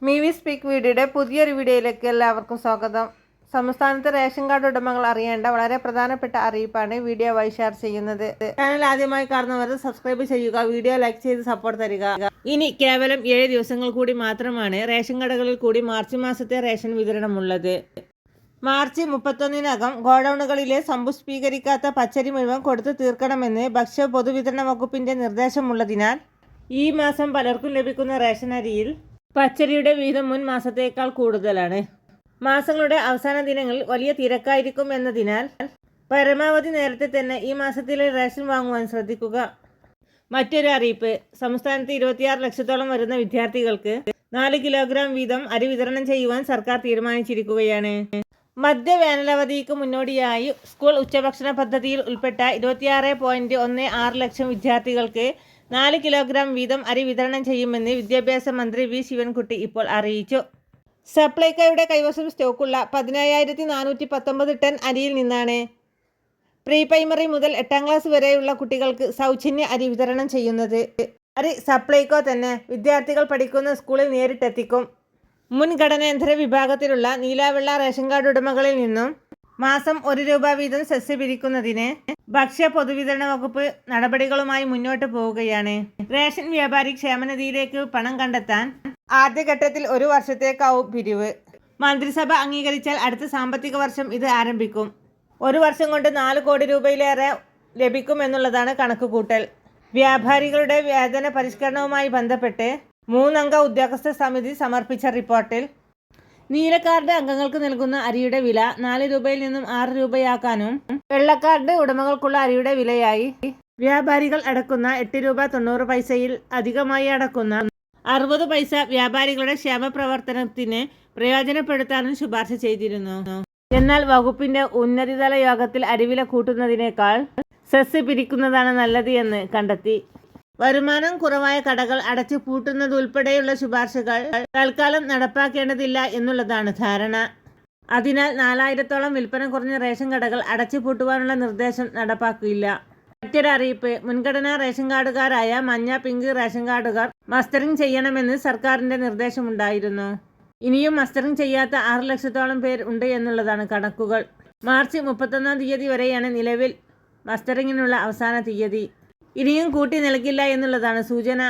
Mivi speak വീഡിയോയുടെ പുതിയൊരു വീഡിയോയിലേക്ക് എല്ലാവർക്കും സ്വാഗതം. സംസ്ഥാനത്തെ റേഷൻ കാർഡ് ഉടമകൾ അറിയേണ്ട വളരെ പ്രധാനപ്പെട്ട അറിയിപ്പാണ് വീഡിയോ വഴി ഷെയർ ചെയ്യുന്നത്. ചാനൽ ആദ്യമായി കാണുന്നവർ സബ്സ്ക്രൈബ് ചെയ്യുക, വീഡിയോ ലൈക്ക് ചെയ്ത് സപ്പോർട്ട് തരിക. ഇനി കേവലം 7 ദിവസങ്ങൾ കൂടി മാത്രമാണ് റേഷൻ കടകളിൽ കൂടി മാർച്ച് മാസത്തെ റേഷൻ വിതരണമുള്ളത്. മാർച്ച് 31-നകം ഗോഡൌണുകളിലെ സമ്പുഷ്ടീകരിക്കാത്ത പച്ചരി മുഴുവൻ കൊടുത്തു തീർക്കണമെന്ന് ഭക്ഷ്യ പൊതുവിതരണ വകുപ്പിന്റെ നിർദ്ദേശമുള്ളതിനാൽ ഈ മാസം പലർക്കും ലഭിക്കുന്ന റേഷൻ അരിയിൽ പച്ചരിയുടെ വിഹിതം മുൻ മാസത്തേക്കാൾ കൂടുതലാണ്. മാസങ്ങളുടെ അവസാന ദിനങ്ങളിൽ വലിയ തിരക്കായിരിക്കും എന്നതിനാൽ പരമാവധി നേരത്തെ തന്നെ ഈ മാസത്തിലെ റേഷൻ വാങ്ങുവാൻ ശ്രദ്ധിക്കുക. മറ്റൊരു അറിയിപ്പ്, സംസ്ഥാനത്ത് 26 ലക്ഷത്തോളം വരുന്ന വിദ്യാർത്ഥികൾക്ക് 4 കിലോഗ്രാം വീതം അരി വിതരണം ചെയ്യുവാൻ സർക്കാർ തീരുമാനിച്ചിരിക്കുകയാണ്. മധ്യവേനലവധിക്ക് മുന്നോടിയായി സ്കൂൾ ഉച്ചഭക്ഷണ പദ്ധതിയിൽ ഉൾപ്പെട്ട 26.16 ലക്ഷം വിദ്യാർത്ഥികൾക്ക് 4 കിലോഗ്രാം വീതം അരി വിതരണം ചെയ്യുമെന്ന് വിദ്യാഭ്യാസ മന്ത്രി വി ശിവൻകുട്ടി ഇപ്പോൾ അറിയിച്ചു. സപ്ലൈകോയുടെ കൈവശം സ്റ്റോക്കുള്ള 14,419 ടൺ അരിയിൽ നിന്നാണ് പ്രീ പ്രൈമറി മുതൽ 8ാം ക്ലാസ് വരെയുള്ള കുട്ടികൾക്ക് സൗജന്യ അരി വിതരണം ചെയ്യുന്നത്. അരി സപ്ലൈകോ തന്നെ വിദ്യാർത്ഥികൾ പഠിക്കുന്ന സ്കൂളിൽ നേരിട്ടെത്തിക്കും. മുൻഗണനേതര വിഭാഗത്തിലുള്ള നീലവെള്ള റേഷൻ കാർഡ് ഉടമകളിൽ നിന്നും മാസം 1 രൂപ വീതം സെസ് പിരിക്കുന്നതിന് ഭക്ഷ്യ പൊതുവിതരണ വകുപ്പ് നടപടികളുമായി മുന്നോട്ട് പോവുകയാണ്. റേഷൻ വ്യാപാരി ക്ഷേമനിധിയിലേക്ക് പണം കണ്ടെത്താൻ ആദ്യഘട്ടത്തിൽ 1 വർഷത്തേക്കാവും പിരിവ്. മന്ത്രിസഭ അംഗീകരിച്ചാൽ അടുത്ത സാമ്പത്തിക വർഷം ഇത് ആരംഭിക്കും. 1 വർഷം കൊണ്ട് 4 കോടി രൂപയിലേറെ ലഭിക്കുമെന്നുള്ളതാണ് കണക്കുകൂട്ടൽ. വ്യാപാരികളുടെ വേതന പരിഷ്കരണവുമായി ബന്ധപ്പെട്ട് 3 അംഗ ഉദ്യോഗസ്ഥ സമിതി സമർപ്പിച്ച റിപ്പോർട്ടിൽ നീലക്കാർഡ് അംഗങ്ങൾക്ക് നൽകുന്ന അരിയുടെ വില 4 രൂപയിൽ നിന്നും 6 രൂപയാക്കാനും വെള്ളക്കാർഡ് ഉടമകൾക്കുള്ള അരിയുടെ വിലയായി വ്യാപാരികൾ അടക്കുന്ന 8 രൂപ 90 പൈസയിൽ അധികമായി അടക്കുന്ന 60 പൈസ വ്യാപാരികളുടെ ക്ഷേമപ്രവർത്തനത്തിന് പ്രയോജനപ്പെടുത്താനും ശുപാർശ ചെയ്തിരുന്നു. എന്നാൽ വകുപ്പിന്റെ ഉന്നതതല യോഗത്തിൽ അരിവില കൂട്ടുന്നതിനേക്കാൾ സെസ് പിരിക്കുന്നതാണ് നല്ലത് എന്ന് കണ്ടെത്തി. വരുമാനം കുറവായ കടകൾ അടച്ചു പൂട്ടുന്നതുൾപ്പെടെയുള്ള ശുപാർശകൾ തൽക്കാലം നടപ്പാക്കേണ്ടതില്ല എന്നുള്ളതാണ് ധാരണ. അതിനാൽ 4000-ഓളം വിൽപ്പന കുറഞ്ഞ റേഷൻ കടകൾ അടച്ചു പൂട്ടുവാനുള്ള നിർദ്ദേശം നടപ്പാക്കില്ല. മറ്റൊരറിയിപ്പ്, മുൻഗണനാ റേഷൻ കാർഡുകാരായ മഞ്ഞ, പിങ്ക് റേഷൻ കാർഡുകാർ മസ്റ്ററിംഗ് ചെയ്യണമെന്ന് സർക്കാരിന്റെ നിർദ്ദേശമുണ്ടായിരുന്നു. ഇനിയും മസ്റ്ററിംഗ് ചെയ്യാത്ത 6 ലക്ഷത്തോളം പേർ ഉണ്ട് എന്നുള്ളതാണ് കണക്കുകൾ. മാർച്ച് 31-ാം തീയതി വരെയാണ് നിലവിൽ മസ്റ്ററിങ്ങിനുള്ള അവസാന തീയതി. ഇനിയും കൂട്ടി നൽകില്ല എന്നുള്ളതാണ് സൂചന.